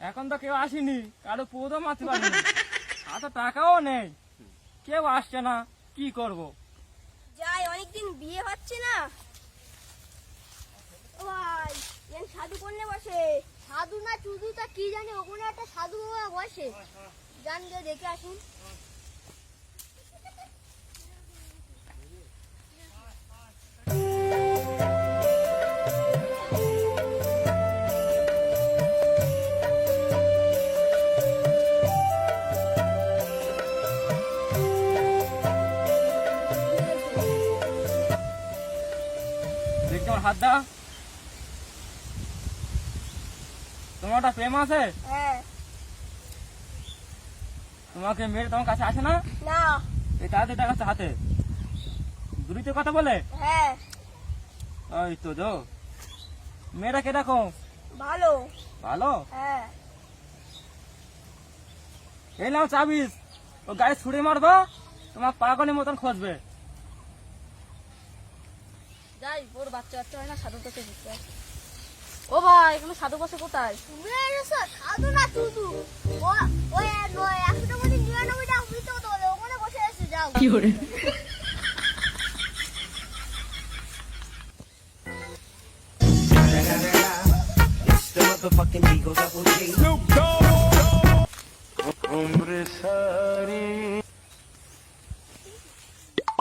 এখন তো কেউ আসেনি, কারো পোদও মারতে পারিনি, হাতে টাকাও নেই, কেউ আসছে না, কি করব? যাই, অনেকদিন বিয়ে হচ্ছে না। ও ভাই, এন সাধু কোনে বসে? সাধু না চুদু তা কি জানি, ওখানে একটা সাধু বাবা বসে। জান গিয়ে দেখে আসুন। দেখছি আমার হাত দা। তোমার একটা প্রেম আছে? হ্যাঁ। তোমাকে মেয়ে তোমার কাছে আসে না? না। এই তাড়াতাড়ি দেখাচ্ছে হাতে, দূরিতে কথা বলে। হ্যাঁ। ওই তো যো মেয়েটা কিরকম? ভালো। ভালো? হ্যাঁ। এই নাও চাবিস, ও গায়ে ছুড়ে মারবো, তোমার পাগলের মতন খুঁজবে। যাই, ওর বাচ্চা বাচ্চা হয় না, সাধু কাছে ঘুরতে। ও ভাই, এখানে সাধু বসে কোথায়? সাধু না চুদু, ওই 199টা মিথ্যা কথা বলে, ওখানে বসে আছে। যাও। কি করে? It's the motherfucking Eagle Double G.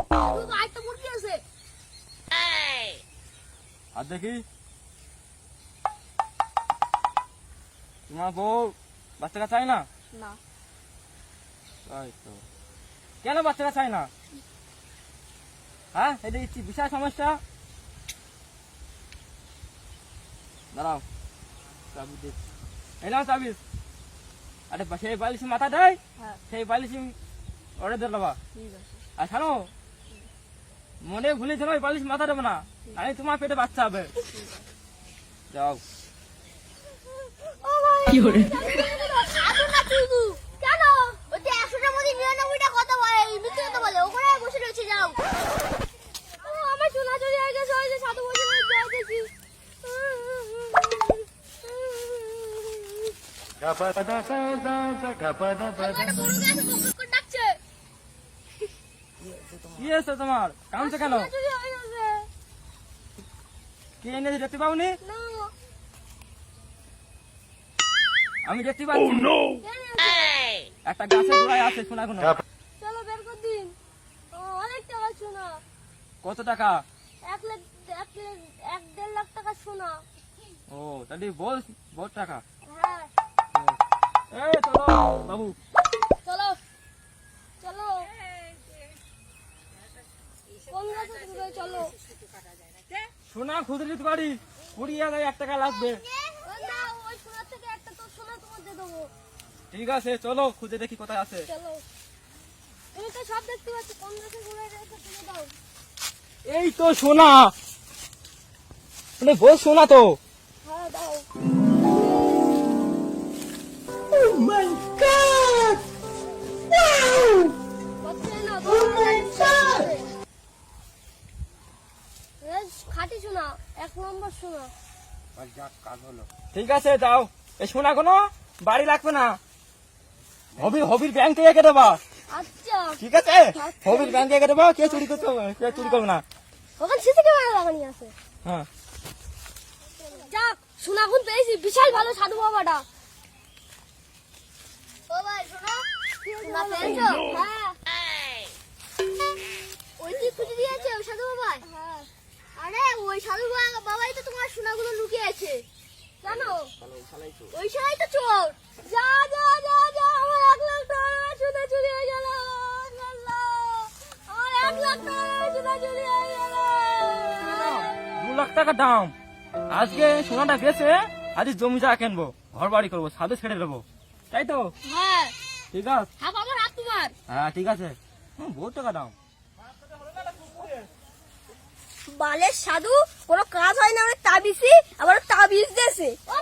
সাধু ভাই তো মুরগি আছে। আর দেখি তোমার বউ বাচ্চাটা চাই না? না। ওই তো, কেন বাচ্চাটা চাই না? হ্যাঁ, এটা কি বিশাল সমস্যা। দাঁড়াও, চাবি দিচ্ছি। এই নাও চাবি। আরে সেই বালিশ মাথা দেয়, হ্যাঁ, সেই বালিশ ওরে দিয়ে দেবা। ঠিক আছে। আর শোনো, মনে ভুলে যেন ওই বালিশ মাথা দেবো না, আমি তোমার পেটে বাচ্চা হবে। যাও। ও ভাই, কি করে? সাধু না চুদু? কেন? ওই যে 100টার মধ্যে 99টা কথা বলে, মিথ্যা কথা বলে, ওখানে বসে রয়েছে। যাও। আমার সোনা চুরি হয়ে গেছে, ওই যে সাধু বসে রয়েছে, যাও দেখি। ডাকছে। কি হয়েছে তোমার? কাঁদছো কেন? সোনা চুরি হয়ে গেছে। কে এনে দেখতে পাওনি? না। আমি দেখতে পাচ্ছি। একটা গাছের গোড়ায় আছে সোনা কোনো। চলো বের কর দিন। অনেক টাকা সোনা। কত টাকা? 1.5 লাখ টাকা সোনা। ও, তাহলে বল বহুত টাকা। হ্যাঁ। এই চলো বাবু। চলো চলো, কোন গাছে তুলবে? চলো। সোনা খুঁজে দিতে পারি, 20,000 টাকা লাগবে। ওই না, ওই সোনার থেকে একটা তো সোনা তোমার দিয়ে দেবো। ঠিক আছে, চলো খুঁজে দেখি কোথায় আছে। চলো। তুমি তো সব দেখতে পাচ্ছ, কোন গাছে ঘুরে রেখে তুলে দাও। এই তো সোনা, মানে বহুত সোনা তো। হ্যাঁ, দাও। বলছে না, খাঁটি সোনা, 1 নম্বর সোনা। ঠিক আছে যাও, এই সোনা কোনো বাড়ি লাগবে না, হবির ব্যাংক থেকে কেটে দেবা। আচ্ছা, ঠিক আছে, হবির ব্যাংক থেকে কেটে দেবা, কে চুরি করবে না। ওখানে সিসি ক্যামেরা লাগানি আছে। হ্যাঁ, যাক, সোনাগুন পেয়েছি, বিশাল ভালো সাধু বাবাটা। ও ভাই শোনো, সোনা পেয়েছো? হ্যাঁ। ওই কি খুঁজে দিয়েছে ওই সাধু বাবা? হ্যাঁ। আরে ওই সাধু বাবাই তো তোমার সোনাগুলো লুকিয়ে আছে। জানো? ওই শালাই তো চোর। যা যা যা যা, আমার 1 লাখ টাকা সোনা চুরি হয়ে গেল। আল্লাহ, আমার 1 লাখ টাকা সোনা চুরি হয়ে গেল। 2 লাখ টাকা দাম। আজকে সোনাটা বেচে আজ জমি জায়গা কিনবো, ঘর বাড়ি করবো, সাধু ছেড়ে দেবো, তাই তো? হ্যাঁ। ঠিক আছে। হাফ আমার হাত তোমার। হ্যাঁ ঠিক আছে, বহুত টাকা দাম। বালের সাধু, কোনো কাজ হয় না, অনেক তাবিজি, আবার তাবিজ দিয়েছে। ও